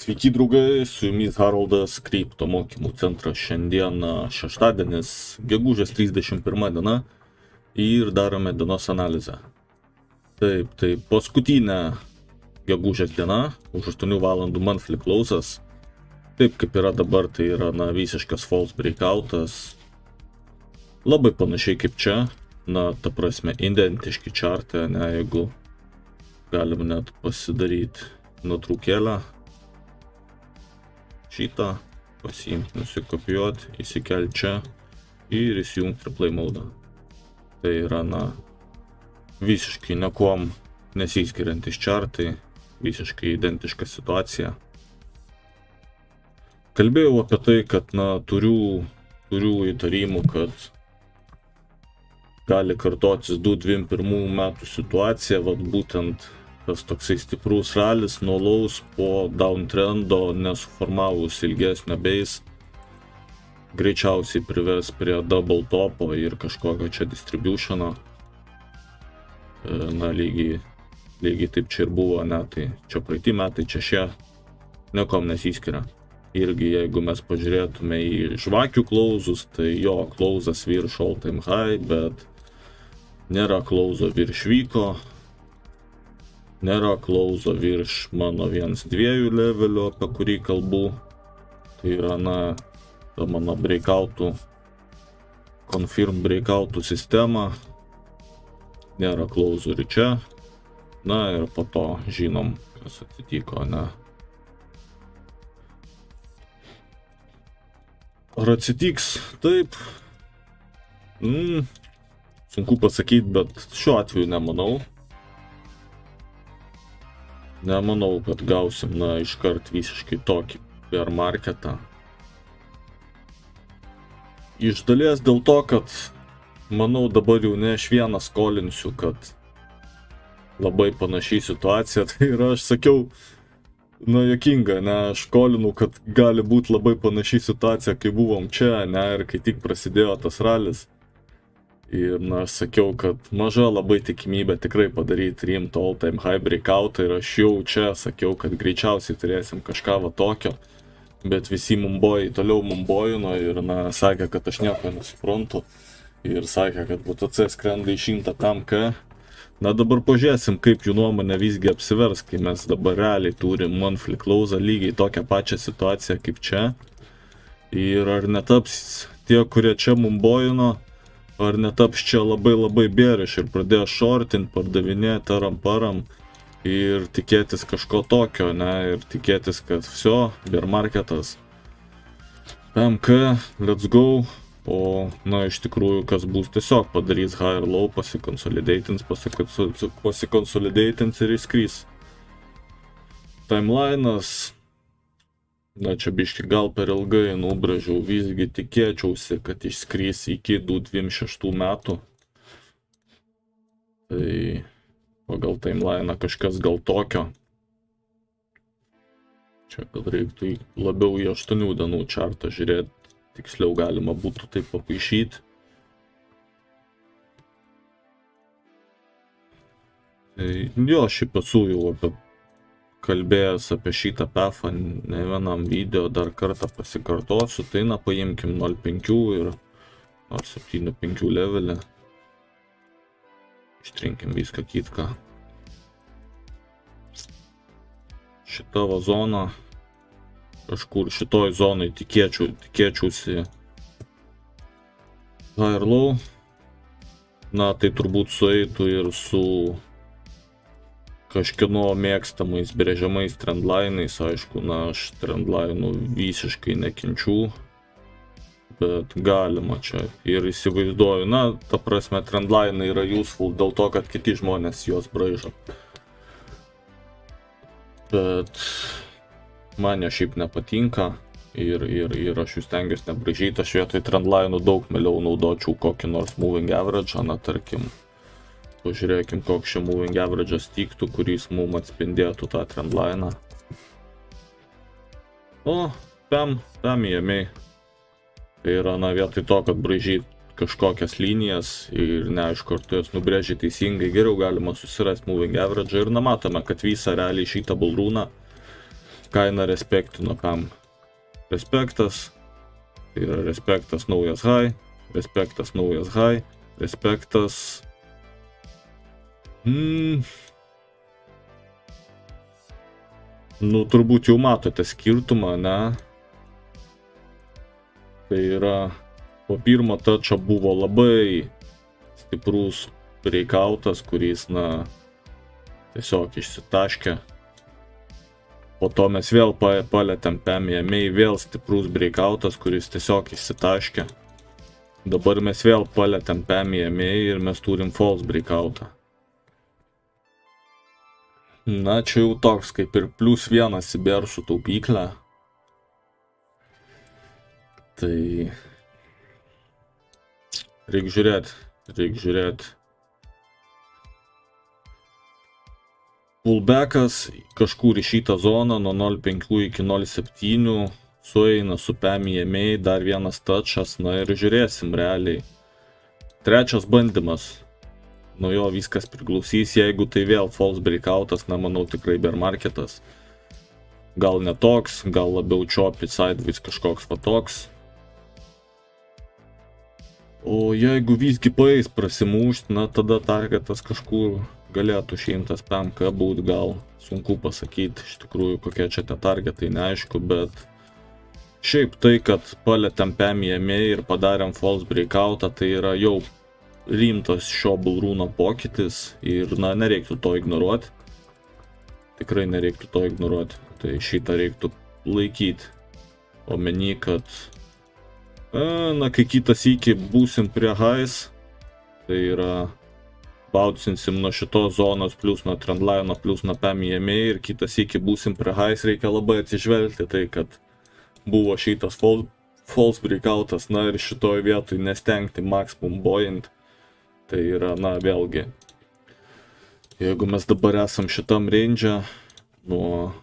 Sveiki draugai, su jumis Haroldas, Krypto mokymų centras. Šiandien šeštadienis, gegužės 31 diena ir darome dienos analizę. Taip, tai paskutinė gegužės diena, už 8 valandų monthly closes. Taip kaip yra dabar, tai yra visiškas false breakoutas. Labai panašiai kaip čia, ta prasme, identiški čartai, jeigu galim net pasidaryti nuotraukėlę. Šitą pasiimti, nusikopijuoti, įsikelti čia ir įsijungti replay mode. Tai yra, visiškai niekuom nesiskiriantis čartai, visiškai identiška situacija. Kalbėjau apie tai, kad, turiu įtarimų, kad gali kartotis 2021 metų situacija, būtent tas toksai stiprus ralis nuo lows po downtrendo nesuformavus ilgesnio base greičiausiai prives prie double topo ir kažkokio čia distributiono. Lygiai taip čia ir buvo, tai čia praeiti metai, čia šie niekom nesiskiria. Irgi jeigu mes pažiūrėtume į žvakių close'us, tai jo close'as virš all time high, bet nėra close'o virš vyko. Nėra close'o virš mano 1-2 levelio, apie kurį kalbu. Tai yra, ta mano breakoutų, confirm breakoutų sistema. Nėra close'o ir čia. Ir po to žinom, kas atsitiko, Ar atsitiks? Taip. Sunku pasakyti, bet šiuo atveju nemanau. Nemanau, kad gausim, iškart visiškai tokį bear marketą. Iš dalies dėl to, kad, manau, dabar jau ne aš vienas skolinsiu, kad labai panašiai situacija. Tai yra, aš sakiau, juokinga, aš skolinau, kad gali būti labai panašiai situacija, kai buvom čia, ir kai tik prasidėjo tas ralis. Ir aš sakiau, kad maža labai tikimybė tikrai padaryti rimtą all time high breakoutą ir aš jau čia sakiau, kad greičiausiai turėsim kažką tokio, bet visi mumbojai toliau mumbojino ir sakė, kad aš nieko nesuprantu ir sakė, kad BTC skrenda į 100 PMK. Dabar pažiūrėsim, kaip jų nuomonė visgi apsivers, kai mes dabar realiai turim monthly close lygiai tokią pačią situaciją kaip čia. Ir ar netaps tie, kurie čia mumbojino, ar netaps čia labai bearish ir pradėjo shortint, pardavinėti aram ir tikėtis kažko tokio, ir tikėtis, kad viso, bear marketas, PMK, let's go, o, iš tikrųjų, kas bus, tiesiog padarys high ir low, pasikonsolidatins ir įskrys. Timeline'as, čia biški gal per ilgai nubražiau, visgi tikėčiausi, kad išskrys iki 2026 metų. Tai pagal timeline'ą kažkas gal tokio. Čia gal reiktų labiau į 8 dienų čartą žiūrėti, tiksliau galima būtų taip papaišyti. Tai jo, šiaip esu jau kalbėjęs apie šitą PEF-ą ne vienam video, dar kartą pasikartosiu, tai paimkim 0.5 ir 0.75 levelį. Ištrinkim viską kitką. Šita zona, kažkur šitoj zonai tikėčiausi high ir low. Tai turbūt sueitų ir su kažkieno mėgstamais brėžiamais trendline'ais, aišku, aš trendline'ų visiškai nekenčiu, bet galima čia ir įsivaizduoju, ta prasme, trendline'ai yra useful dėl to, kad kiti žmonės juos braižo. Bet man jie šiaip nepatinka ir aš jų stengiuosi nebraižyti, aš vietoj trendline'ų daug mieliau naudočiau kokį nors moving average, tarkim. Pažiūrėkim, koks čia moving average'as tiktų, kuris mums atspindėtų tą trendline'ą. O, PEM jėmiai. Tai yra, vietoj to, kad braižyti kažkokias linijas ir neaišku, ar tu jas nubrėži teisingai, geriau galima susirasti moving average ir matome, kad visą realiai šitą bullrūną kaina respektino PEM. Respektas, tai yra respektas naujas high, respektas naujas high, respektas... Nu, turbūt jau matote skirtumą, ne? Tai yra, po pirmo toucho buvo labai stiprus breakoutas, kuris, na, tiesiog išsitaškė. Po to mes vėl palėtėm PEM EMA, vėl stiprus breakoutas, kuris tiesiog išsitaškė. Dabar mes vėl palėtėm PEM EMA ir mes turim false breakoutą. Na, čia jau toks kaip ir +1 į bersų taupyklę. Tai... Reik žiūrėt. Pullbackas kažkur į šitą zoną nuo 0.5 iki 0.7 sueina su PEM EMA, dar vienas touchas, na ir žiūrėsim realiai. Trečias bandymas. Nuo jo viskas priklausys, jeigu tai vėl false breakoutas, na manau tikrai bear marketas. Gal ne toks, gal labiau choppy sideways kažkoks va toks. O jeigu visgi paeis prasimušt, na tada targetas kažkur galėtų 100 PMK būt, gal sunku pasakyti iš tikrųjų kokie čia tie targetai, neaišku, bet šiaip tai, kad palėtėm PEM EMA ir padarėm false breakoutą, tai yra jau rimtas šio bullrūno pokytis ir, na, nereiktų to ignoruoti. Tikrai nereiktų to ignoruoti. Tai šitą reiktų laikyti omeny, kad, na, kai kitas iki būsim prie highs, tai yra bautsinsim nuo šitos zonos plus nuo trendline, plus nuo PEM EMA ir kitas iki būsim prie highs, reikia labai atsižvelgti tai, kad buvo šitas false breakoutas, na ir šitoj vietoj nestengti maximum buying. Tai yra, na, vėlgi, jeigu mes dabar esam šitam range, nuo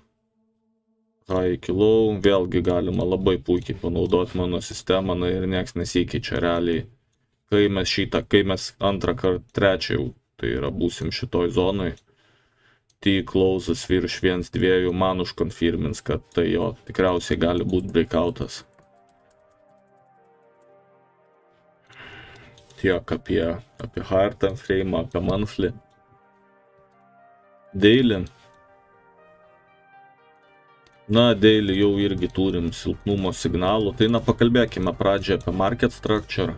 high iki low, vėlgi galima labai puikiai panaudoti mano sistemą, na ir nieks nesikeičia realiai. Kai mes antrą kartą, trečią jau, tai yra būsim šitoj zonoj, T-closes virš 1-2 man užkonfirmins, kad tai jo tikriausiai gali būti breakoutas. Tiek apie higher time frame, apie monthly. Daily. Na, daily jau irgi turim silpnumo signalų. Tai, na, pakalbėkime pradžią apie market structure.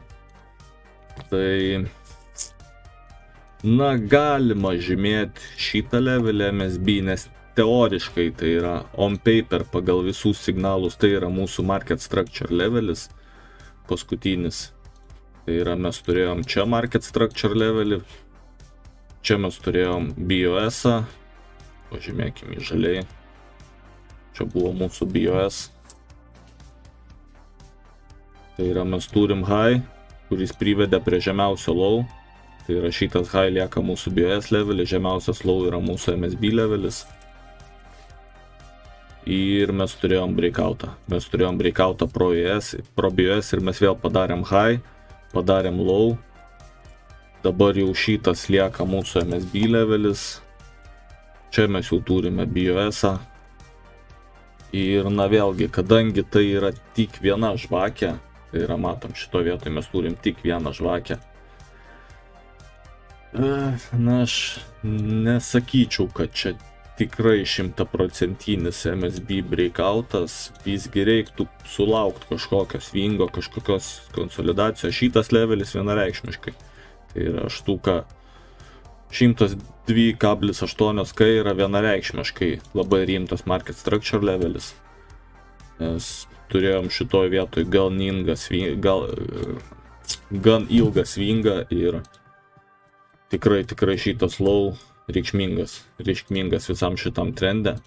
Tai, na, galima žymėti šitą levelį MSB, nes teoriškai tai yra on paper pagal visus signalus, tai yra mūsų market structure levelis paskutinis. Tai yra, mes turėjom čia market structure levelį, čia mes turėjom BOS-ą, pažymėkim į žaliai, čia buvo mūsų BOS. Tai yra, mes turim high, kuris privedė prie žemiausio low, tai yra šitas high lieka mūsų BOS levelis, žemiausias low yra mūsų MSB levelis. Ir mes turėjom breakoutą. Mes turėjom breakoutą pro BOS ir mes vėl padarėm high. Padarėm low, dabar jau šitas lieka mūsų MSB levelis, čia mes jau turime BOS-ą ir, na, vėlgi, kadangi tai yra tik viena žvakė, tai yra, matom, šito vietoje mes turim tik vieną žvakę, na, aš nesakyčiau, kad čia tikrai 100% MSB breakoutas, visgi reiktų sulaukti kažkokio swingo, kažkokios konsolidacijos. Šitas levelis vienareikšmiškai. Tai yra štuka 102,8K yra vienareikšmiškai labai rimtas market structure levelis. Nes turėjom šitoj vietoj gan ilgą swingą ir tikrai šitas low reikšmingas visam šitam trende.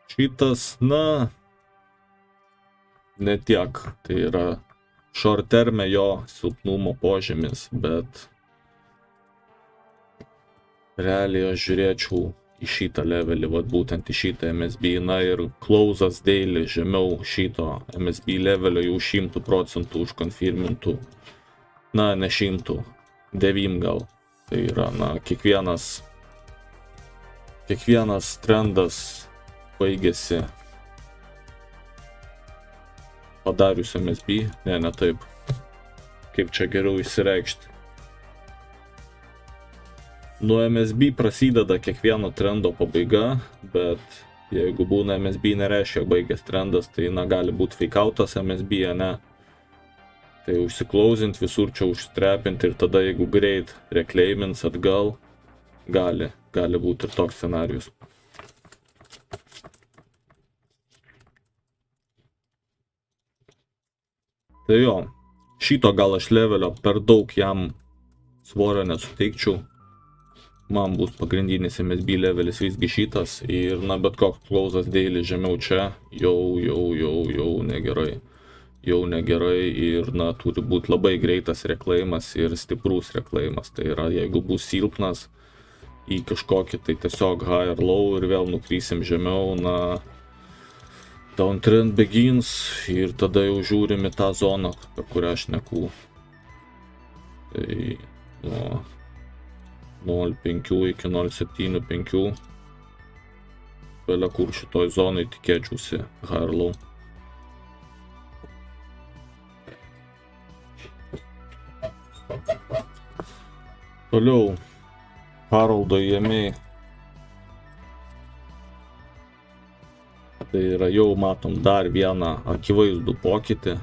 Šitas, na, ne tiek, tai yra short terme jo silpnumo požymis, bet realiai aš žiūrėčiau į šitą levelį, vat būtent į šitą MSB, na ir closas daily žemiau šito MSB levelio jau 100% užkonfirmintų, na, ne 100, 9 gal. Tai yra, na, kiekvienas trendas baigėsi padarius MSB, ne taip, kaip čia geriau išsireikšti. Nuo MSB prasideda kiekvieno trendo pabaiga, bet jeigu būna MSB nereiškia baigęs trendas, tai gali būti fakeoutas MSB, ne. Tai užsiklausint, visur čia užstrepinti ir tada jeigu greit reclaimins atgal, gali būti ir toks scenarius. Tai jo, šito gal aš levelio per daug jam svorio nesuteikčiau. Man bus pagrindinis MSB levelis visgi šitas ir bet koks klausas daily žemiau čia jau negerai. Jau negerai ir turi būti labai greitas reklaimas ir stiprus reklaimas. Tai yra, jeigu bus silpnas į kažkokį tai tiesiog high ar low ir vėl nukrysim žemiau, downtrend begins ir tada jau žiūrim į tą zoną, per kurią aš šneku. Tai nuo 0.5 iki 0.75 vėlia kur šitoj zonai tikėčiausi high ar low. Toliau Haroldo įėmiai. Tai yra jau matom dar vieną akivaizdų pokytį,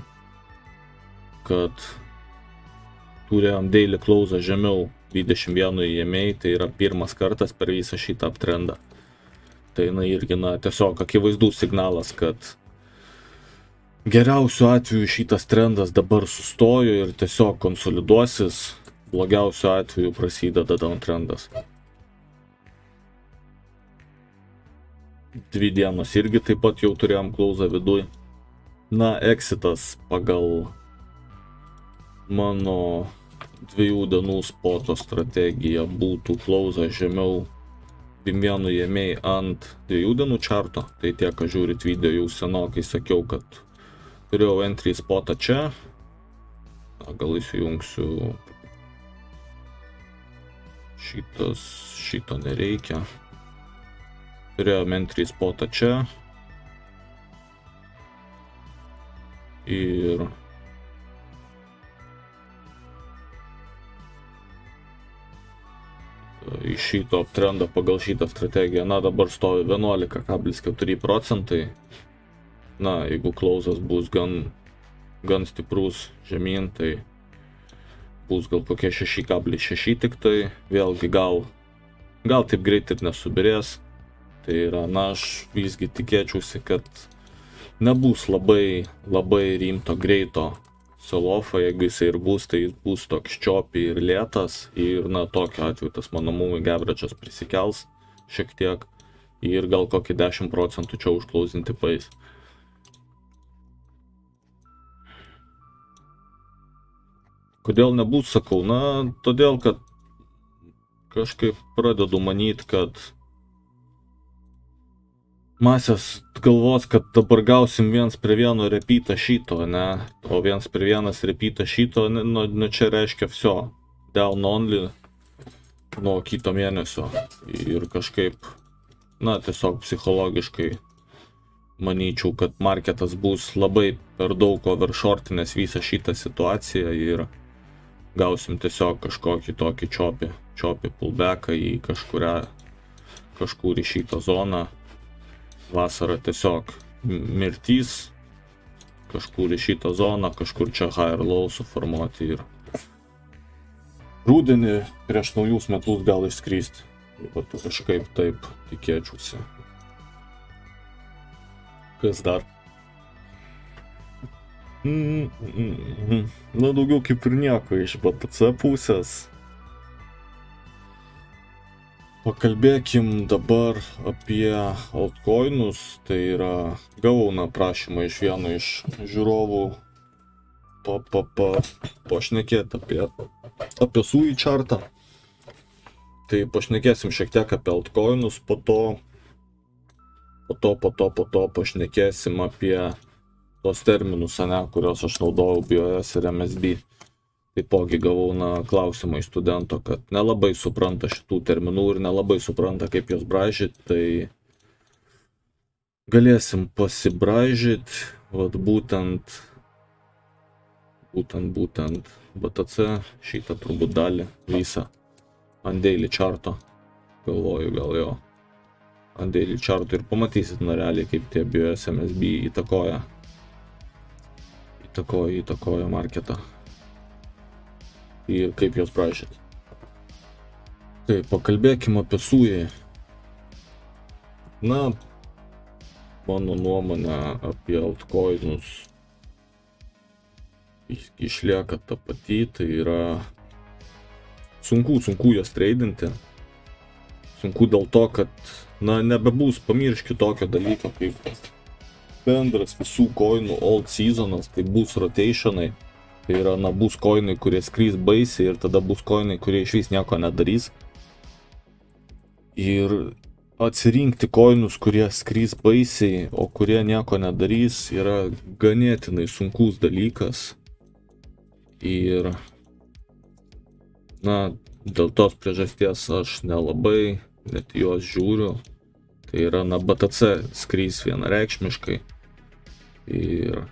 kad turėjom daily close žemiau 21 įėmiai, tai yra pirmas kartas per visą šitą trendą. Tai irgi tiesiog akivaizdus signalas, kad geriausiu atveju šitas trendas dabar sustojo ir tiesiog konsoliduosis, blogiausiu atveju prasideda downtrendas. 2 dienos irgi taip pat jau turėjom klausą viduj. Exitas pagal mano 2 dienų spoto strategija būtų klausą žemiau 21 įėmiai ant 2 dienų čarto. Tai tiek, kad žiūrit video jau senokai sakiau, kad turėjau entry spotą čia. Gal įsijungsiu. Šito nereikia. Turėjom entry spotą čia. Ir iš šito uptrendo pagal šitą strategiją, dabar stovi 11,4%. Jeigu klausas bus gan stiprus žemyn, tai bus gal kokie 6,6 tik tai. Vėlgi gal taip greit ir nesubirės. Tai yra, aš visgi tikėčiausi, kad nebus labai rimto greito sell-offą. Jeigu jisai ir bus, tai jis bus toks choppy ir lėtas. Ir tokiu atveju tas mano moving average'as prisikels šiek tiek. Ir gal kokį 10% čia užklausinti paeis. Kodėl nebus, sakau? Todėl, kad kažkaip pradedu manyti, kad masės galvos, kad dabar gausim 1:1 repeatą šito, ne? O 1:1 repeatą šito, čia reiškia viso. Down only nuo kito mėnesio. Ir kažkaip, tiesiog psichologiškai manyčiau, kad marketas bus labai per daug overshortinęs visą šitą situaciją ir gausim tiesiog kažkokį tokį choppy pullbacką į kažkur į šitą zoną. Vasara tiesiog mirtys, kažkur į šitą zoną, kažkur čia high ir low suformuoti ir rudenį prieš naujus metus gal išskristi. Kažkaip taip tikėčiausi. Kas dar? Daugiau kaip ir nieko iš BTC pusės. Pakalbėkim dabar apie altcoinus. Tai yra, gavau prašymą iš vieno iš žiūrovų pašnekėti apie SUI chartą. Tai pašnekėsim šiek tiek apie altcoinus, po to pašnekėsim apie tos terminus, kuriuos aš naudojau BOS ir MSB. Taipogi gavau klausimą iš studento, kad nelabai supranta šitų terminų ir nelabai supranta, kaip juos braižyti, tai galėsim pasibraižyti, būtent būtent BTC, šitą turbūt dalį visą ant daily charto, galvoju gal jo, ant daily charto ir pamatysit realiai, kaip tie BUSMSB įtakoja marketą ir kaip jos prašyt. Tai pakalbėkime apie SUI. Na, mano nuomonė apie altcoinus išlieka ta pati, tai yra sunku jas treidinti. Sunku dėl to, kad, na, nebebus, pamirški tokio dalyko kaip bendras visų coinų old seasonas, tai bus rotationai. Tai yra, na, bus coinai, kurie skrys baisiai ir tada bus coinai, kurie išvis nieko nedarys. Ir atsirinkti coinus, kurie skrys baisiai, o kurie nieko nedarys, yra ganėtinai sunkus dalykas. Ir, na, dėl tos priežasties aš nelabai net juos žiūriu. Tai yra, na, BTC skrys vienareikšmiškai. Ir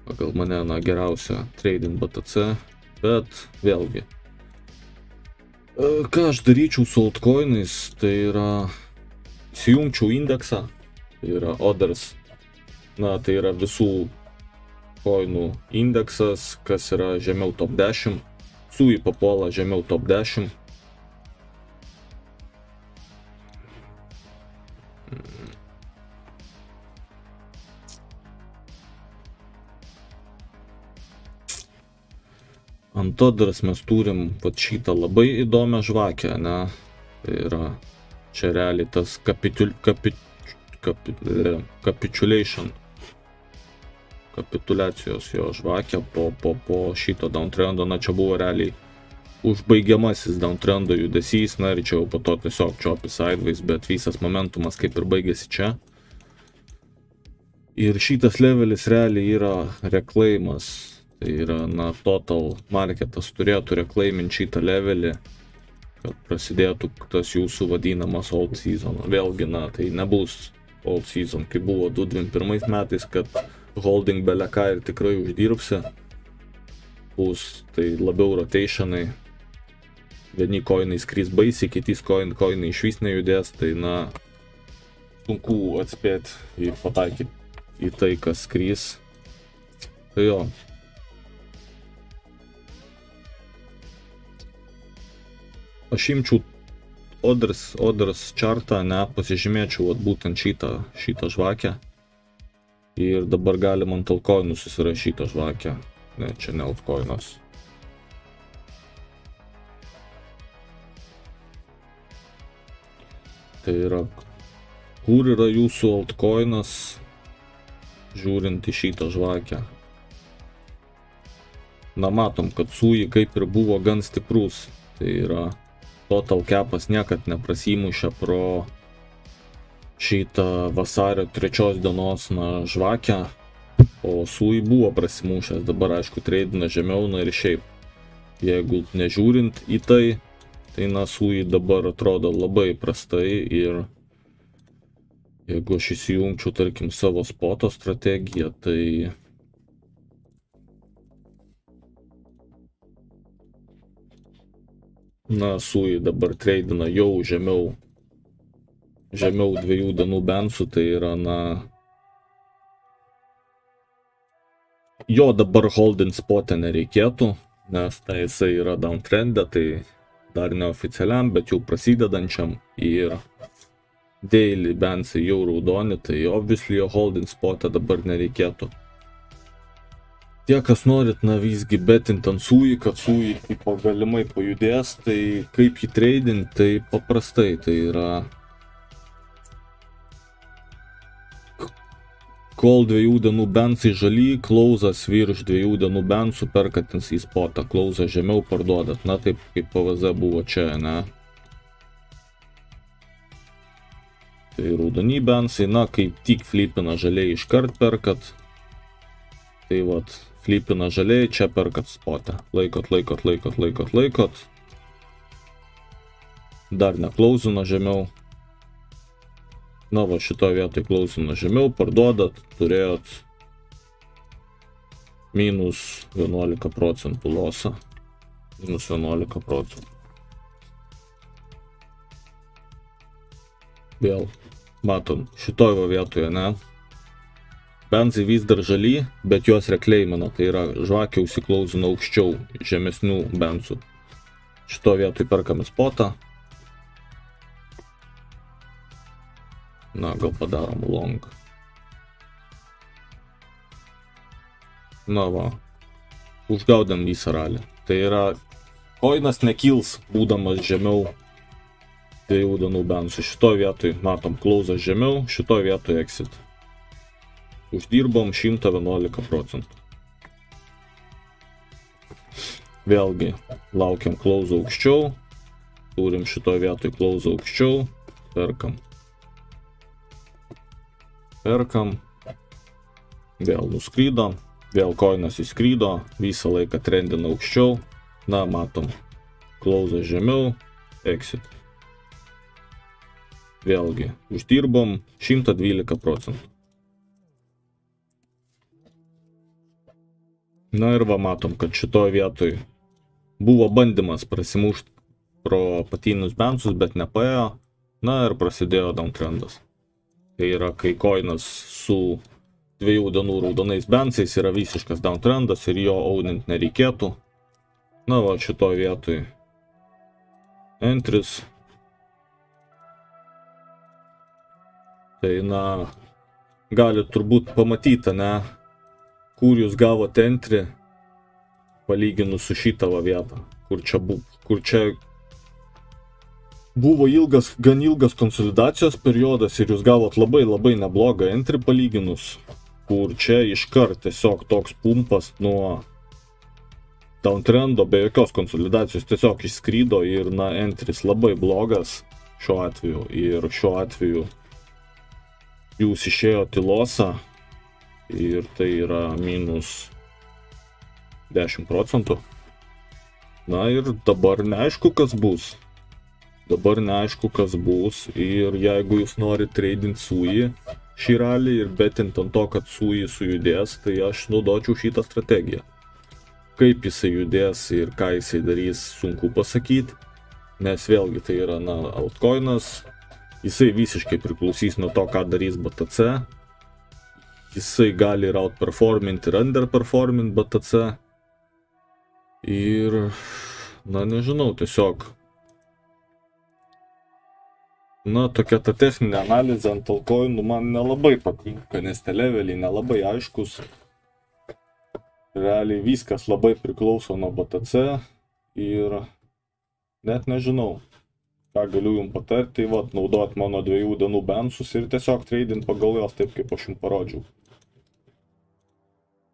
pagal mane, na, geriausia trading BTC, bet vėlgi. Ką aš daryčiau su altcoinais, tai yra įsijungčiau indeksą, tai yra others, na, tai yra visų coinų indeksas, kas yra žemiau top 10, SUI papuola žemiau top 10. Ant others mes turim vat šitą labai įdomią žvakę, ne? Tai yra čia realiai tas kapituliacijos jo žvakė po šito downtrendo. Na, čia buvo realiai užbaigiamasis downtrendo judesys, na ir čia jau po to tiesiog choppy sideways, bet visas momentumas kaip ir baigėsi čia. Ir šitas levelis realiai yra reclaimas. Tai yra, na, total marketas turėtų reclaiminti šitą levelį, kad prasidėtų tas jūsų vadinamas old season. Vėlgi, na, tai nebus old season, kaip buvo 2021 metais, kad holding beleką ir tikrai uždirbsi. Bus tai labiau rotationai. Vieni coinai skrys baisiai, kitys coinai išvis nejudės, tai, na, sunku atspėti ir pataikyti į tai, kas skrys. Tai jo. Aš imčiau others chartą, ne, pasižymėčiau būtent šitą žvakę. Ir dabar galim ant altcoinų susirašyti šitą žvakę. Ne, čia ne altcoinas. Tai yra, kur yra jūsų altcoinas, žiūrint į šitą žvakę. Na, matom, kad SUI kaip ir buvo gan stiprus. Tai yra, total capas niekad neprasimušė pro šitą vasario 3 dienos, na, žvakę, o SUI buvo prasimušęs, dabar aišku treidina žemiau, na ir šiaip. Jeigu nežiūrint į tai, tai, na, SUI dabar atrodo labai prastai ir jeigu aš įsijungčiau, tarkim, savo spoto strategiją, tai na, SUI dabar treidina jau žemiau 2 dienų bensų, tai yra, na, jo dabar holding spot'e nereikėtų, nes tai jisai yra downtrend'e, tai dar neoficialiam, bet jau prasidedančiam ir daily bensai jau raudoni, tai obviously jo holding spot'e dabar nereikėtų. Tie, kas norit, na, visgi betint ant SUI, kad SUI tipo galimai pajudės, tai kaip jį tradint, tai paprastai, tai yra kol 2 dienų bensai žali, klausas virš 2 dienų bensų perkatins į spotą, klausas žemiau parduodat, na, taip kaip PVZ buvo čia, ne? Tai raudoni bensai, na, kaip tik flipina žaliai iškart perkat, tai vat, flipina žaliai, čia perkat spotą. Laikot. Dar neklausina žemiau. Na, va, šitoje vietoje klausina žemiau, parduodat, turėjot minus 11 procentų losą. Minus 11 procentų. Vėl, matom, šitoje vietoje, ne? Benzai vis dar žaly, bet juos rekleimina, tai yra žvakė užsiklausina aukščiau žemesnių benzų. Šitoje vietoje perkame spotą. Na, gal padarom long. Na va, užgaudėm visą ralį. Tai yra, koinas nekils, būdamas žemiau 2 dienų benzų. Šitoje vietoje matom klausas žemiau, šitoje vietoje exit. Uždirbom 111 procentų. Vėlgi, laukiam klausą aukščiau. Turim šitoje vietoje klausą aukščiau. Perkam. Perkam. Vėl nuskrydo. Vėl koinas įskrydo. Visą laiką trendina aukščiau. Na, matom. Klausą žemiau. Exit. Vėlgi, uždirbom 112 procentų. Na ir va matom, kad šitoje vietoje buvo bandymas prasimušti pro apatinius benzus, bet nepaėjo. Na ir prasidėjo downtrendas. Tai yra, kai koinas su 2 dienų raudonais benzais yra visiškas downtrendas ir jo audint nereikėtų. Na va, šitoje vietoje entris. Tai na, galit turbūt pamatyti, ne? Kur jūs gavote entry, palyginus su šitą vietą, kur čia buvo gan ilgas konsolidacijos periodas ir jūs gavot labai neblogą entry palyginus, kur čia iškart tiesiog toks pumpas nuo downtrendo be jokios konsolidacijos tiesiog išskrydo ir na entris labai blogas šiuo atveju ir šiuo atveju jūs išėjote į losą. Ir tai yra minus 10 procentų. Na ir dabar neaišku, kas bus. Dabar neaišku, kas bus. Ir jeigu jūs norite tradint SUI šį ralį ir betint ant to, kad SUI sujudės, tai aš naudočiau šitą strategiją. Kaip jisai judės ir ką jisai darys, sunku pasakyti. Nes vėlgi tai yra altcoinas. Jisai visiškai priklausys nuo to, ką darys BTC. Jisai gali ir outperformint ir underperformint BTC. Ir, na nežinau, tiesiog. Na, tokia ta techninė analizė ant altcoinų man nelabai patinka, nes tie leveliai nelabai aiškus. Realiai viskas labai priklauso nuo BTC ir net nežinau, ką galiu jums patarti, vat, naudot mano 2 dienų bensus ir tiesiog tradint pagal jos taip, kaip aš jums parodžiau.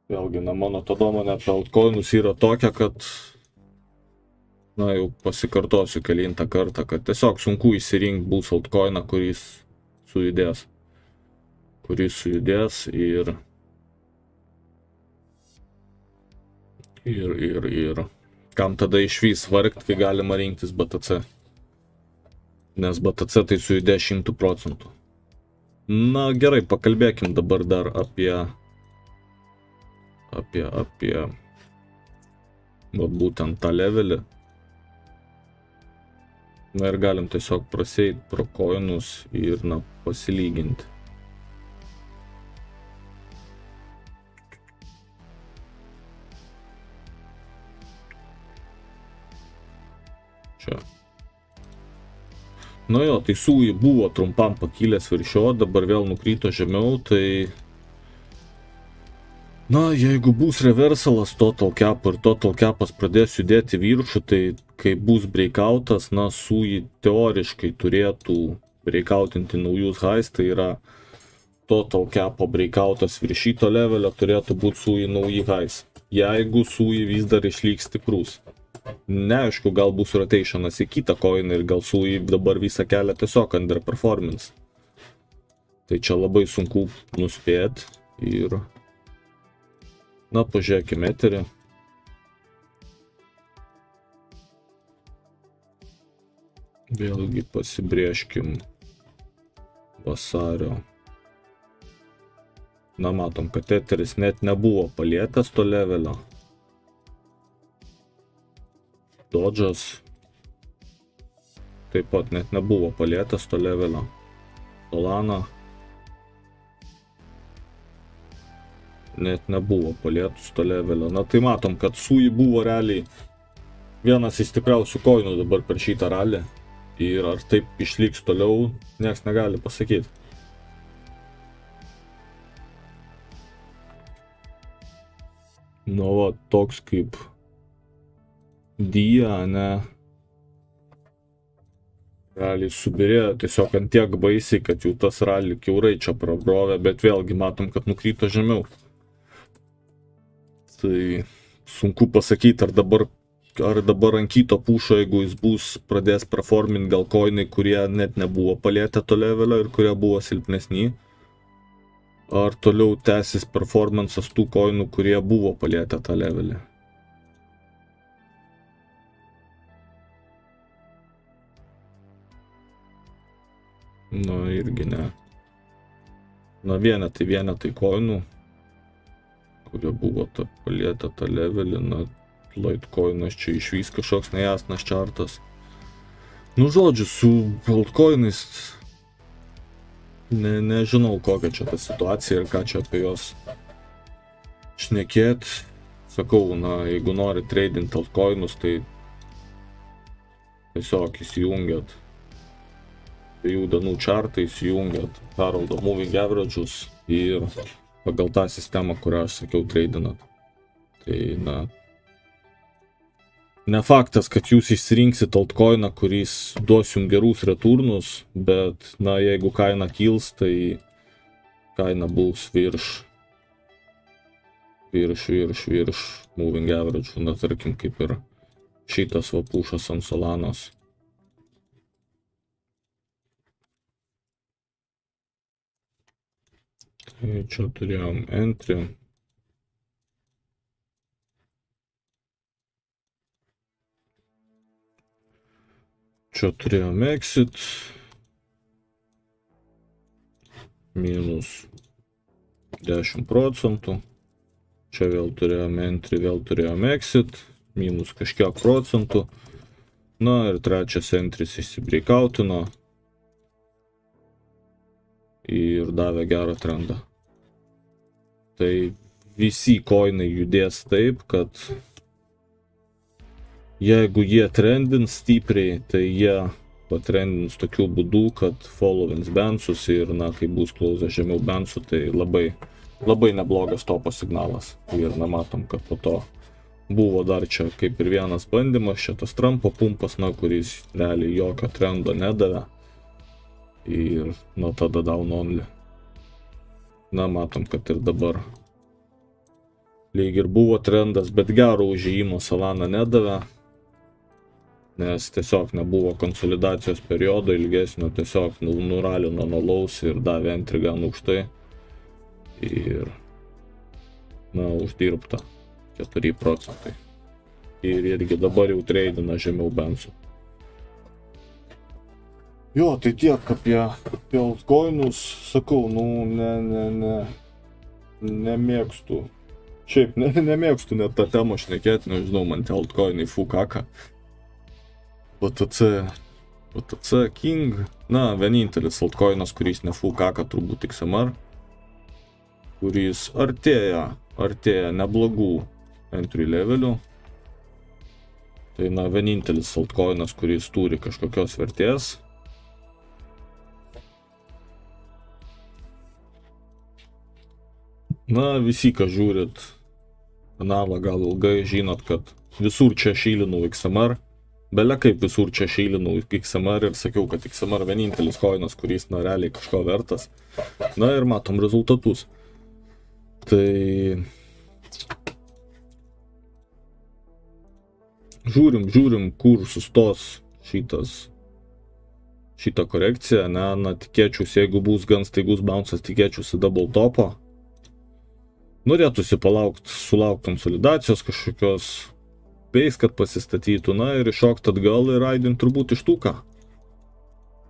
Vėlgi, na, mano ta nuomonė apie altcoinus yra tokia, kad, na, jau pasikartosiu kelintą kartą, kad tiesiog sunku įsirinkti bus altcoiną, kuris sujudės. Ir kam tada išvis vargt, kai galima rinktis BTC. Nes BTC tai sujudės 100 procentų. Na, gerai, pakalbėkim dabar dar apie būtent tą levelį. Na ir galim tiesiog praseit pro coinus ir, na, pasilyginti. Čia. Nu jo, tai SUI buvo trumpam pakilęs viršio, dabar vėl nukrito žemiau, tai... Na, jeigu bus reversalas total cap ir total capas pradės judėti viršų, tai kai bus breakoutas, na, SUI teoriškai turėtų breakoutinti naujus highs, tai yra total capo breakoutas virš šito levelio turėtų būti SUI nauji highs. Jeigu SUI vis dar išliks stiprus. Neaišku, gal bus rotationas į kitą coiną ir gal SUI dabar visą kelią tiesiog underperformance. Tai čia labai sunku nuspėti ir... Na, pažiūrėkime eterį. Vėlgi pasibrėžkim vasario Na, matom, kad Eteris net nebuvo palietęs to levelio. Dodžas taip pat net nebuvo palietęs to levelio. Solana net nebuvo palietus to levelio. Na, tai matom, kad Sui buvo realiai vienas iš stipriausių koinų dabar per šitą ralį. Ir ar taip išliks toliau, nieks negali pasakyti. Nu, va, toks kaip Dia, ne. Realiai subirėjo tiesiog ant tiek baisiai, kad jau tas ralį kiaurai čia prabrovė, bet vėlgi matom, kad nukryto žemiau. Tai sunku pasakyti, ar dabar ant kito pušo, jeigu jis bus pradės performinti gal koinai, kurie net nebuvo palietę to levelio ir kurie buvo silpnesni. Ar toliau tęsis performances tų koinų, kurie buvo palietę tą levelį. Na, irgi ne. Na, vienetai koinų, kurie buvo palietę tą levelį, na, Litecoinas čia išvys kažkoks nejasnas čartas. Nu, žodžiu, su altcoinais nežinau, kokia čia ta situacija ir ką čia apie jos šnekėt. Sakau, na, jeigu nori tradint altcoinus, tai tiesiog įsijungiat 2 dienų čartą, įsijungiat Heraldo Moving Averages ir pagal tą sistemą, kurią aš sakiau, tradinat. Tai, na, ne faktas, kad jūs išsirinksit altcoiną, kuris duos jums gerus returnus, bet, na, jeigu kaina kils, tai kaina bus virš Moving Average, na, tarkim, kaip ir šitas va pušas ant Solanos. Tai čia turėjom entry. Čia turėjom exit. Minus 10%. Čia vėl turėjom entry, vėl turėjom exit. Minus kažkiek procentų. Na ir trečias entris išsibreikautino. Ir davė gerą trendą. Tai visi koinai judės taip, kad jeigu jie trendins stipriai, tai jie patrendins tokiu būdu, kad followins bensus ir, na, kai bus klausę žemiau bensų, tai labai neblogas topo signalas. Ir nematom, kad po to buvo dar čia kaip ir vienas bandymas, čia tas Trumpo pumpas, na, kuris realiai jokio trendo nedavė. Ir nuo tada down only. Na, matom, kad ir dabar lyg ir buvo trendas, bet gero užėjimo Solana nedavė, nes tiesiog nebuvo konsolidacijos periodo ilgesnio, tiesiog nuralino nuo laus ir davė entry gan aukštai. Ir, na, uždirbta 4%. Ir irgi dabar jau tradina žemiau bensų. Jo, tai tiek apie altcoinus, sakau, nu, nemėgstu. Šiaip, nemėgstu net tą temą šnekėti, nežinau, man tie altcoinai fukaka. BTC King, na, vienintelis altcoinas, kuris ne fukaka, turbūt XMR, kuris artėja neblogų entry levelių. Tai, na, vienintelis altcoinas, kuris turi kažkokios vertės. Na, visi, kas žiūrit kanalą, gal ilgai žinot, kad visur čia šylinau XMR. Bele kaip visur čia šylinau XMR ir sakiau, kad XMR vienintelis koinas, kuris, na, realiai kažko vertas. Na ir matom rezultatus. Tai žiūrim, kur sustos šitą korekciją. Na, tikėčiausi, jeigu bus gan staigus bouncas, tikėčiausi double topo. Norėtųsi sulaukt konsolidacijos kažkokios base, kad pasistatytų, na ir iššokt atgal ir raidint turbūt iš tūką.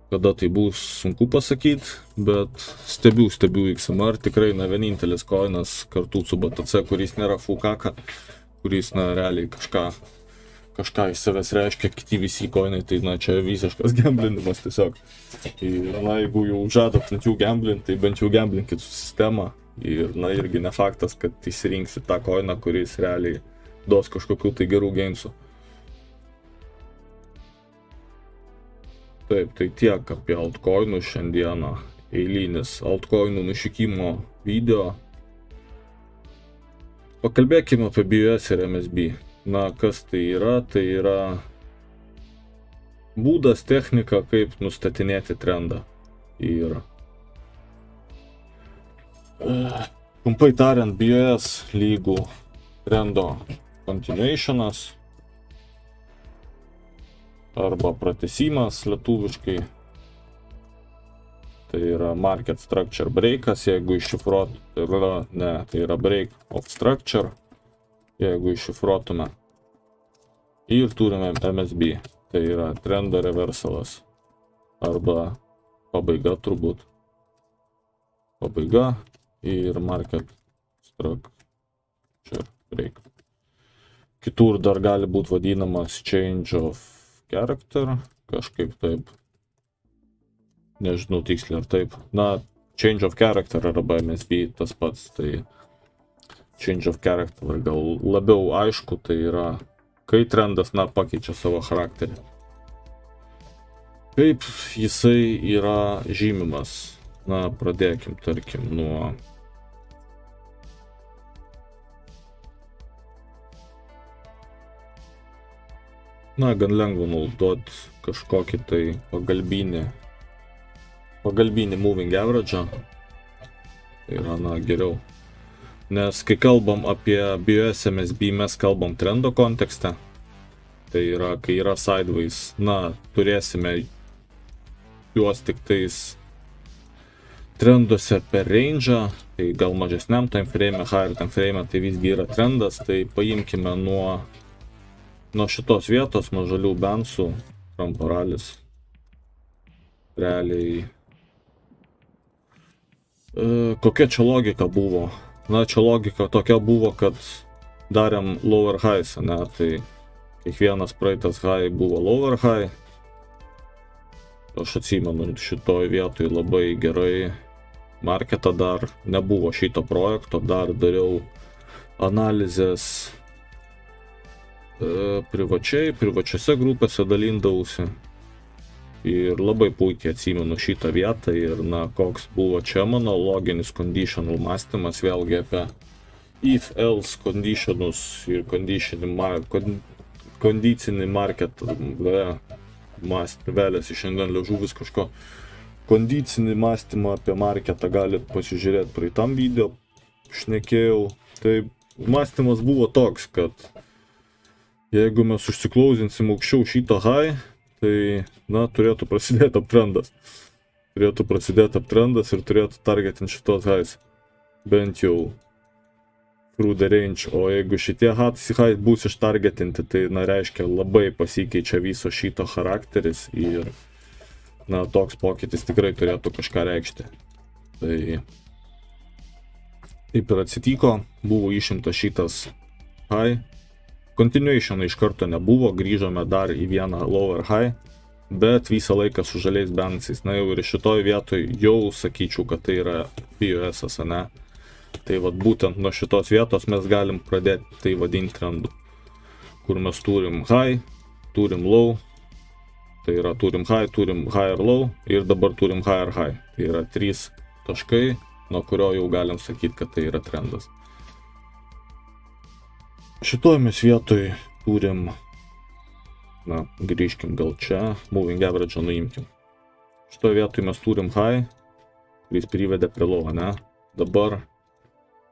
Kada tai bus, sunku pasakyti, bet stebiu XMR, tikrai vienintelis koinas kartu su BTC, kuris nėra fukaka, kuris realiai kažką iš savęs reiškia, kiti visi koinai, tai čia visiškas gamblinimas tiesiog. Ir jeigu jau žadat ant jų gamblint, tai bent jau gamblinkit su sistema. Ir irgi ne faktas, kad išsirinksit tą koiną, kuris realiai duos kažkokių tai gerų gainsų. Taip, tai tiek apie altcoinų šiandieną. Eilinis altcoinų nušykimo video. Pakalbėkime apie BUS ir MSB. Kas tai yra? Tai yra būdas, technika, kaip nustatinėti trendą. Ir trumpai tariant, BUS lygų trendo continuationas arba pratęsimas lietuviškai. Tai yra market structure breakas, jeigu iššifruotume, tai yra break of structure, jeigu iššifruotume. Ir turime MSB, tai yra trendo reversalas arba pabaiga turbūt. Pabaiga ir market structure break. Kitur dar gali būti vadinamas change of character, kažkaip taip. Nežinau tiksliai ar taip. Change of character arba MSB tas pats, tai change of character gal labiau aišku, tai yra, kai trendas, pakeičia savo charakterį. Kaip jisai yra žymimas? Pradėkim, tarkim, nuo gan lengva naudot kažkokį tai pagalbinį moving average. Tai yra, geriau. Nes kai kalbam apie BUS MSB, mes kalbam trendo kontekste. Tai yra, kai yra sideways, turėsime juos tik tais trenduose per range'ą, tai gal mažesniam time frame, higher time frame, tai visgi yra trendas, tai paimkime nuo šitos vietos, nuo žalių bensų, Trumpo ralis. Realiai, kokia čia logika buvo? Čia logika tokia buvo, kad darėm lower highs, tai kiekvienas praeitas high buvo lower high. Aš atsimenu šitoj vietoj labai gerai marketą, dar nebuvo šito projekto, dar dariau analizės privačiose grupėse dalindausi. Ir labai puikiai atsimenu šitą vietą ir koks buvo čia mano loginis conditional mąstymas, vėlgi apie if else conditionus ir kondicinį market, vėlėsi šiandien liežuvis kažko. Kondicinį mąstymą apie marketą galit pasižiūrėti praeitam video, šnekėjau. Tai mąstymas buvo toks, kad jeigu mes užsiklausinsim aukščiau šito high, tai, turėtų prasidėti uptrendas. Turėtų prasidėti uptrendas ir turėtų targetinti šitos highs. Bent jau through the range. O jeigu šitie highs bus ištargetinti, tai, reiškia, labai pasikeičia viso šito charakteris ir, toks pokytis tikrai turėtų kažką reikšti. Tai taip ir atsitiko, buvo išimtas šitas high. Continuation iš karto nebuvo, grįžome dar į vieną lower high, bet visą laiką su žaliais bensais. Jau ir šitoj vietoj jau sakyčiau, kad tai yra BUS-as, Tai būtent nuo šitos vietos mes galim pradėti tai vadinti trendu, kur mes turim high, turim low, tai yra turim higher low ir dabar turim higher high. Tai yra 3 taškai, nuo kurio jau galim sakyti, kad tai yra trendas. Šitoj mes vietoj turim, grįžkim gal čia, moving average nuimkim. Šitoj vietoj mes turim high, kuris privedė prie low, Dabar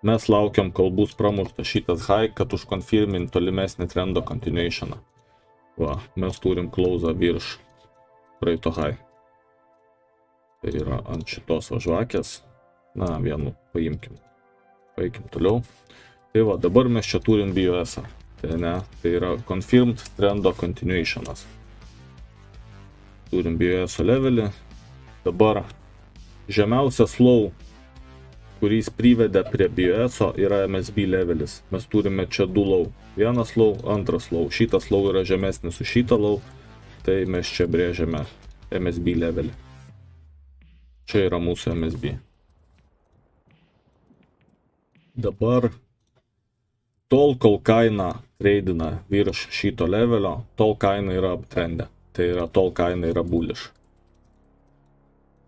mes laukiam, kol bus pramuštas šitas high, kad užkonfirmint tolimesnį trendo continuationą. Mes turim close virš praeito high. Tai yra ant šitos žvakės. Vienu paimkim. Paimkim toliau. Tai dabar mes čia turim BUS-ą. Tai yra confirmed trendo continuationas. Turim BUS-o levelį, Dabar žemiausias low, kuris privedė prie BioSo, yra MSB levelis. Mes turime čia 2 low. Vienas low, antras low. Šitas low yra žemesnis už šitą low, tai mes čia brėžiame MSB levelį. Čia yra mūsų MSB. Dabar tol, kol kaina treidina virš šito levelio, tol kaina yra uptrendę. Tai yra tol kaina yra bullish.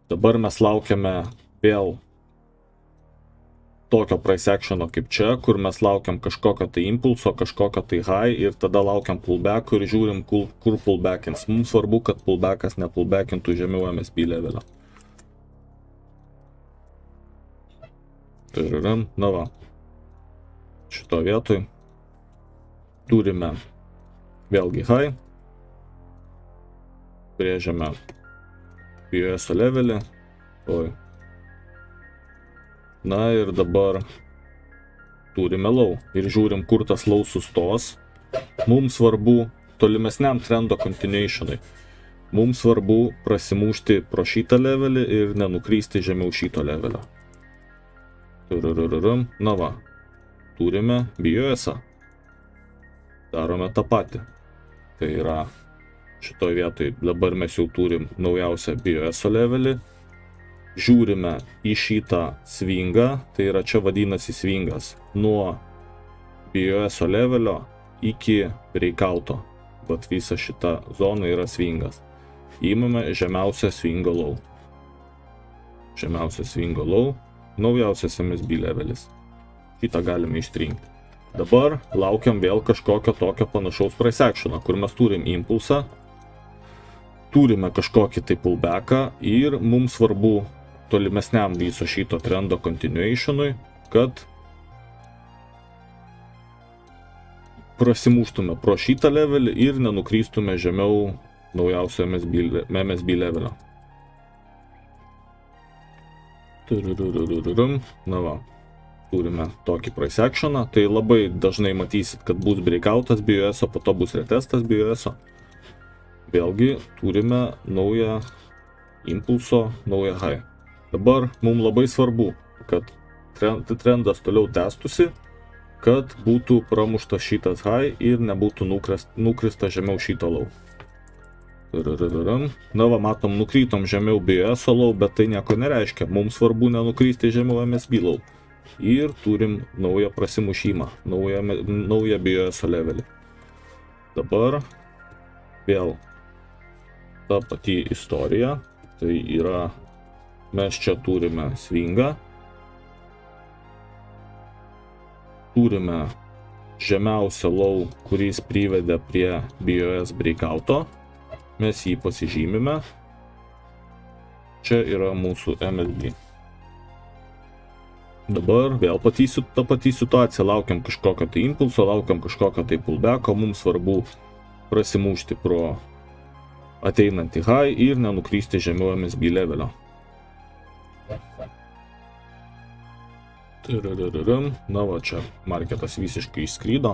Dabar mes laukiame vėl tokio price actiono kaip čia, kur mes laukiam kažkokio tai impulso, kažkokio tai high ir tada laukiam pullback ir žiūrim, kur pullbackins. Mums svarbu, kad pullbackas nepullbackintų žemiau MSB levelio. Na va, šito vietoj turime vėlgi high, brėžiame BioSo levelį, na ir dabar turime low ir žiūrim, kur tas low sustos. Mums svarbu tolimesniam trendo continuationui. Mums svarbu prasimušti pro šitą levelį ir nenukrysti žemiau šito levelio. Na va, turime BioSą. Darome tą patį. Tai yra šitoj vietoj dabar mes jau turim naujausią BioSo levelį. Žiūrime į šitą svingą, tai yra čia vadinasi svingas, nuo BioSo levelio iki breakouto. Bet visa šita zona yra svingas. Įmame žemiausią svingo low. Žemiausią svingo low, naujausias MSB levelis. Šitą galime ištrinti. Dabar laukiam vėl kažkokio tokio panašaus price actiono, kur mes turim impulsą, turime kažkokį tai pullbacką ir mums svarbu tolimesniam viso šito trendo continuationui, kad prasimuštume pro šitą levelį ir nenukrystume žemiau naujausio MSB levelio. Na va, turime tokį price actioną, tai labai dažnai matysit, kad bus breakoutas BioSo, po to bus retestas BioSo. Vėlgi turime naują impulso, naują high. Dabar mums labai svarbu, kad trendas toliau tęstusi, kad būtų pramuštas šitas high ir nebūtų nukrista žemiau šito low. Na va, matom, nukrytom žemiau BioSo low, bet tai nieko nereiškia. Mums svarbu nenukrysti žemiau MSB low. Ir turim naują prasimušimą, naują BioSo levelį. Dabar vėl ta pati istorija, tai yra, mes čia turime svingą, turime žemiausią low, kuris privedė prie BioS breakouto, mes jį pasižymime, čia yra mūsų MSB. Dabar vėl ta pati situacija, laukiam kažkokio tai impulso, laukiam kažkokio tai pullbacko, mums svarbu prasimušti pro ateinantį high ir nenukrysti žemiau MSB levelio. Na va, čia marketas visiškai išskrydo.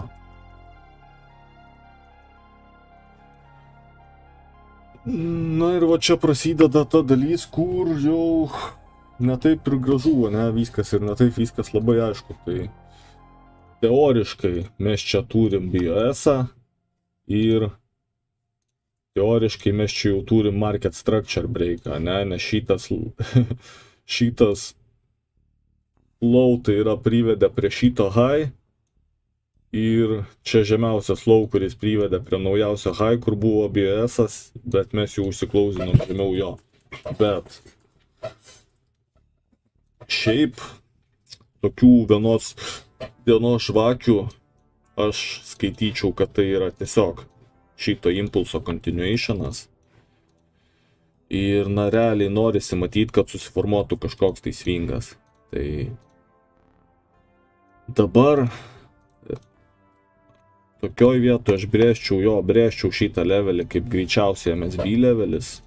Na ir va čia prasideda ta dalis, kur jau ne taip ir gražu, ne viskas ir ne taip viskas labai aišku. Tai teoriškai mes čia turim BioSą ir teoriškai mes čia jau turim market structure breaką, nes šitas low tai yra privedė prie šito high ir čia žemiausias low, kuris privedė prie naujausio high, kur buvo BioSas, bet mes jau užsiklausinom žemiau jo. Bet šiaip tokių vienos žvakių aš skaityčiau, kad tai yra tiesiog šito impulso continuationas. Ir na realiai norisi matyti, kad susiformuotų kažkoks tai svingas. Tai dabar tokioj vietoje aš brėžčiau šitą levelį kaip greičiausiai MSB levelis,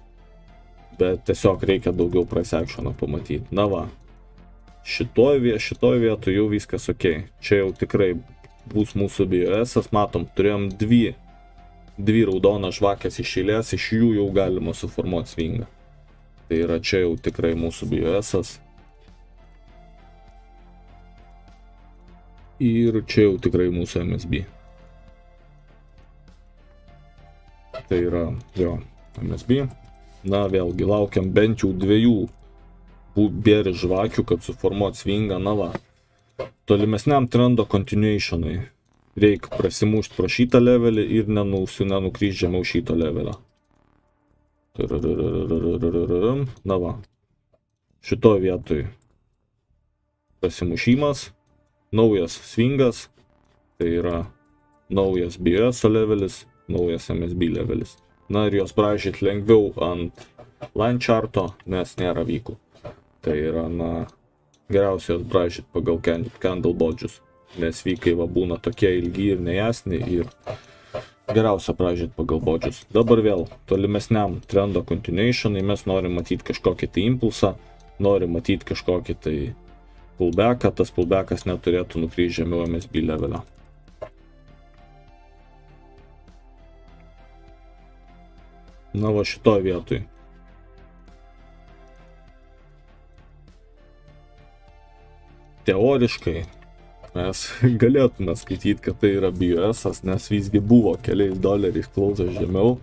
bet tiesiog reikia daugiau price actiono pamatyti. Na va, šitoj vietoje jau viskas ok. Čia jau tikrai bus mūsų BioSas, matom, turėjom dvi raudonas žvakės iš eilės, iš jų jau galima suformuoti svingą. Tai yra čia jau tikrai mūsų BOS-as. Ir čia jau tikrai mūsų MSB. Tai yra jo MSB. Na, vėlgi laukiam bent jau 2 bėri žvakių, kad suformuot svingą. Na va, tolimesniam trendo continuationui reikia prasimušti pro šitą levelį ir nenukryžti žemiau šito levelio. Na va, šitoj vietoj prasimušimas, naujas svingas, tai yra naujas BOS levelis, naujas MSB levelis. Na ir jos bražyti lengviau ant line charto, nes nėra vykų. Tai yra, na, geriausiai jos bražyti pagal candle bodžius, nes vykai va būna tokie ilgi ir nejasni ir geriausia bražyti pagal bodžius. Dabar vėl tolimesniam trendo continuationai mes norim matyti kažkokį tai impulsą, norim matyti kažkokį tai pullbacką, tas pullbackas neturėtų nukryžti žemiau MSB levelio. Na va šitoj vietoj. Teoriškai mes galėtume skaityti, kad tai yra BOS-as, nes visgi buvo keliais doleriais klausas žemiau,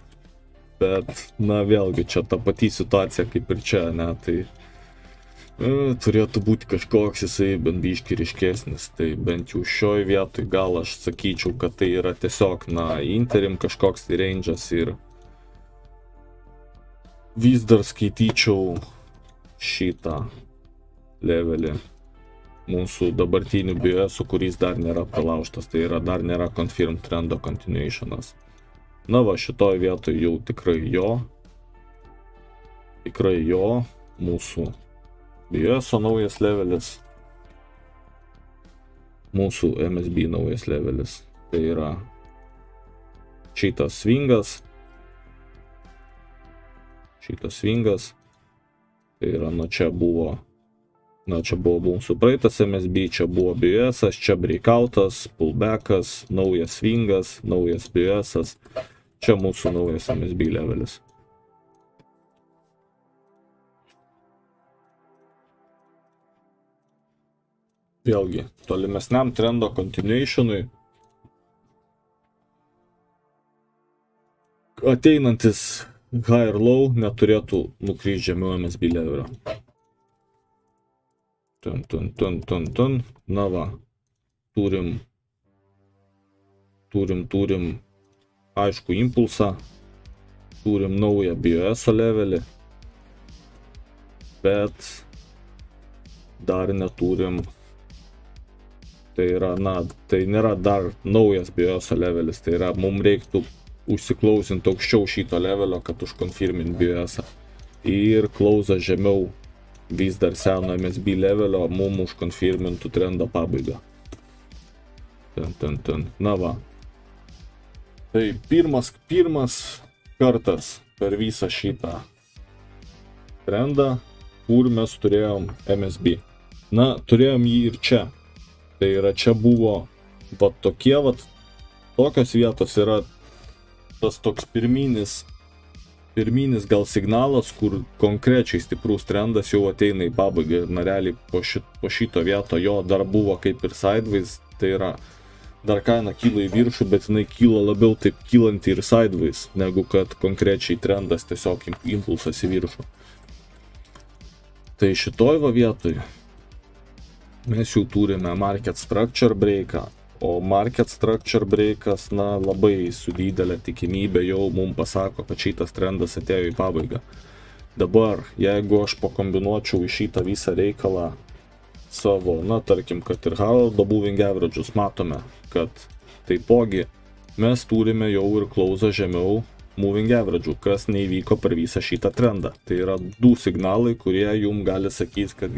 bet, na, vėlgi čia ta pati situacija kaip ir čia, ne, tai turėtų būti kažkoks jisai bent biškį ryškesnis, tai bent jau šioj vietoj gal aš sakyčiau, kad tai yra tiesiog, na, interim kažkoks tai range'as ir vis dar skaityčiau šitą levelį mūsų dabartinių BOS-ų, kuris dar nėra pralaužtas, tai yra dar nėra confirmed trendo continuationas. Na va, šitoj vietoj jau tikrai jo, mūsų BOS-o naujas levelis, mūsų MSB naujas levelis, tai yra šitas svingas, tai yra, nu čia buvo mūsų praeitas MSB, čia buvo BOS-as, čia breakoutas, pullbackas, naujas svingas, naujas BOS-as, čia mūsų naujas MSB levelis. Vėlgi, tolimesniam trendo continuationui ateinantis high ir low neturėtų nukryžti žemiau MSB levelio. Na va, turim aišku impulsą, turim naują BOS levelį, bet dar neturim, tai yra, na, tai nėra dar naujas BOS levelis, tai yra, mums reiktų užsiklausinti aukščiau šito levelio, kad užkonfirminti BOS-ą. Ir klausą žemiau vis dar seno MSB levelio mum užkonfirmintų trendo pabaigą. Na va. Tai pirmas kartas per visą šitą trendą, kur mes turėjom MSB. Na, turėjom jį ir čia. Tai yra, čia buvo va tokie, va tokios vietos yra tas toks pirminis gal signalas, kur konkrečiai stiprus trendas jau ateina į pabaigą ir realiai po šito vieto jo dar buvo kaip ir sideways, tai yra dar kaina kyla į viršų, bet jinai kyla labiau taip kylanti ir sideways, negu kad konkrečiai trendas tiesiog impulsas į viršų. Tai šitoj va vietoj mes jau turime market structure breaką, o market structure breakas, na, labai su didelė tikimybė jau mums pasako, kad šitas trendas atėjo į pabaigą. Dabar, jeigu aš pakombinuočiau į šitą visą reikalą savo, na, tarkim, kad ir Haroldo moving average'us, matome, kad taipogi mes turime jau ir klausą žemiau moving average'ų, kas neįvyko per visą šitą trendą. Tai yra 2 signalai, kurie jums gali sakyti, kad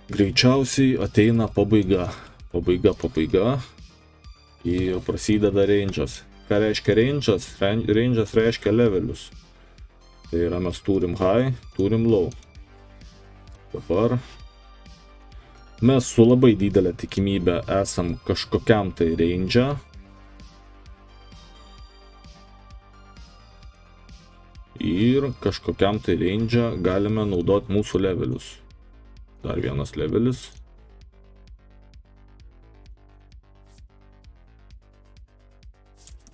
greičiausiai ateina pabaiga. Pabaiga ir prasideda range'as. Ką reiškia range'as? Range'as reiškia levelius. Tai yra, mes turim high, turim low. Dabar mes su labai didelė tikimybė esam kažkokiam tai range'e. ir kažkokiam tai range galime naudoti mūsų levelius. Dar vienas levelis.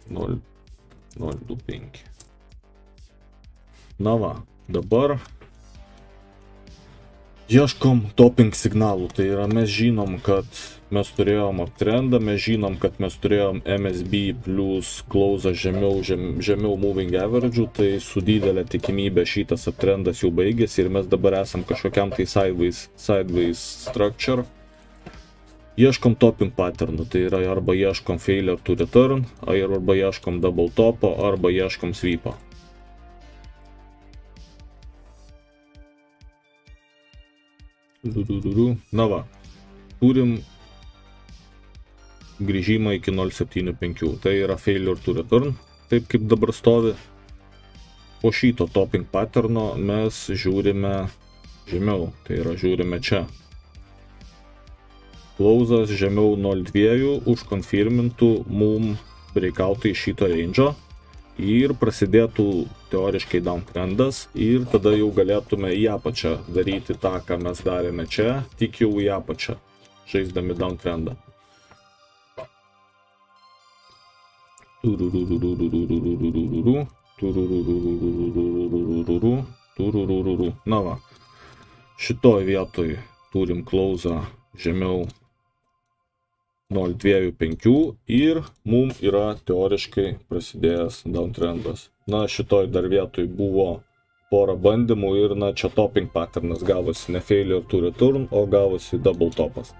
Nol 0,25. Na va, dabar ieškom topping signalų. Tai yra, mes žinom, kad mes turėjom uptrendą, mes žinom, kad mes turėjom MSB plus close žemiau moving average, tai su didelė tikimybė šitas uptrendas jau baigėsi ir mes dabar esam kažkokiam tai sideways structure. Ieškom topping patternų, tai yra arba ieškom failure to return, arba ieškom double topo, arba ieškom sweepo. Na va, turim grįžimą iki 0,75, tai yra failure to return, taip kaip dabar stovi. Po šito topping patterno mes žiūrime žemiau, tai yra žiūrime čia. Close'as žemiau 0,2 užkonfirmintų mum breakoutai šito range'o ir prasidėtų teoriškai downtrendas ir tada jau galėtume į apačią daryti tą, ką mes darėme čia, tik jau į apačią, žaisdami downtrendą. Na va, šitoj vietoj turim close'ą žemiau 0,25 ir mum yra teoriškai prasidėjęs downtrendas. Na, šitoj dar vietoj buvo porą bandymų ir na, čia topping patternas gavosi ne failure to return, o gavosi double topas.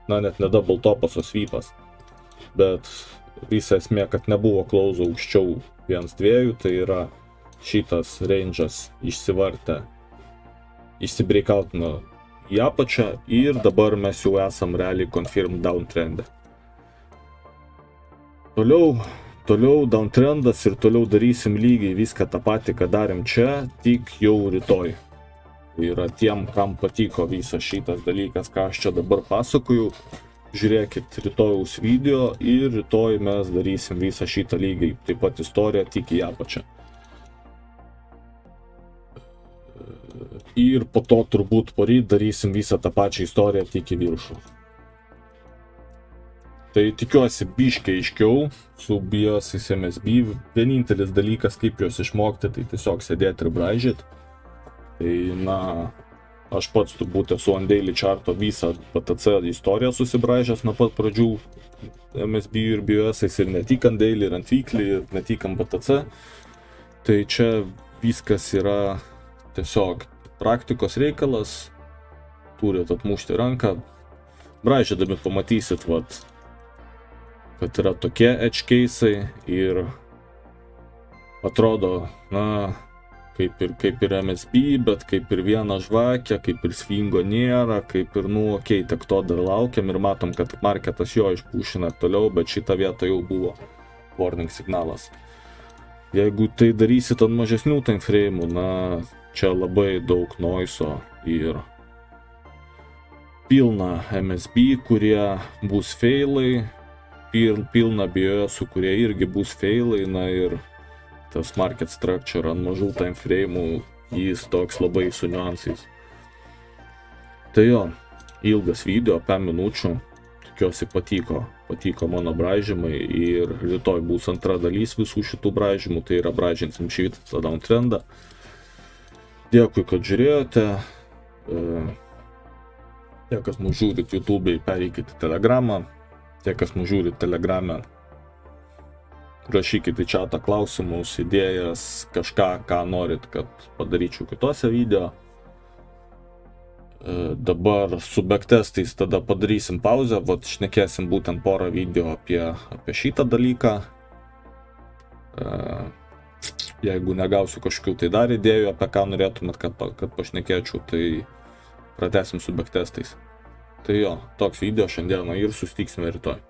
Na, net ne double topas, o sweepas. Bet visa esmė, kad nebuvo close aukščiau 1,2, tai yra šitas range'as išsivartė, išsibreakautino į apačią ir dabar mes jau esam realiai confirm downtrendą. Toliau downtrendas ir toliau darysim lygiai viską tą patį, ką darėm čia, tik jau rytoj. Tai yra tiem, kam patiko visas šitas dalykas, ką aš čia dabar pasakoju, žiūrėkit rytojaus video ir rytoj mes darysim visą šitą lygiai, taip pat istoriją tik į apačią. Ir po to turbūt poryt darysim visą tą pačią istoriją tik į viršų. Tai tikiuosi biškiai aiškiau su BIOS'ais MSB. Vienintelis dalykas, kaip juos išmokti, tai tiesiog sėdėti ir braižyti. Tai na, aš pats turbūt esu ant daily charto visą PTC istoriją susibraižęs nuo pat pradžių MSB ir BIOS'ais ir ne tik ant daily, ir ant weekly, ir ne tik ant PTC. Tai čia viskas yra tiesiog praktikos reikalas, turit atmušti ranką, braižydami pamatysit, vat, kad yra tokie edge case'ai ir atrodo, na, kaip ir MSB, bet kaip ir viena žvakė, kaip ir swingo nėra, kaip ir, nu, okei, tik to dar laukiam ir matom, kad marketas jo išpušina toliau, bet šitą vietą jau buvo warning signalas. Jeigu tai darysit ant mažesnių timeframe'ų, na, čia labai daug noiso ir pilna MSB, kurie bus failai, pilna BIOS'ų, kurie irgi bus failai, na ir tas market structure ant mažų timeframe'ų, jis toks labai su niuansais. Tai jo, ilgas video, 5 minučių, tikiuosi patiko mano braižymai ir rytoj bus antra dalis visų šitų braižymų, tai yra braižinsim šitą downtrendą. Dėkui, kad žiūrėjote. Tie, kas mūsų žiūrit YouTube'ai, pereikite Telegramą. Tie, kas mūsų žiūrit Telegramą, rašykite į chatą klausimus, idėjas, kažką, ką norit, kad padaryčiau kitose video. Dabar su backtestais tada padarysim pauzę, vat šnekėsim būtent porą video apie šitą dalyką. Jeigu negausiu kažkokių tai dar idėjų, apie ką norėtumėt, kad pašnekėčiau, tai pratęsim su backtestais. Tai jo, toks video šiandieną ir susitiksime rytoj.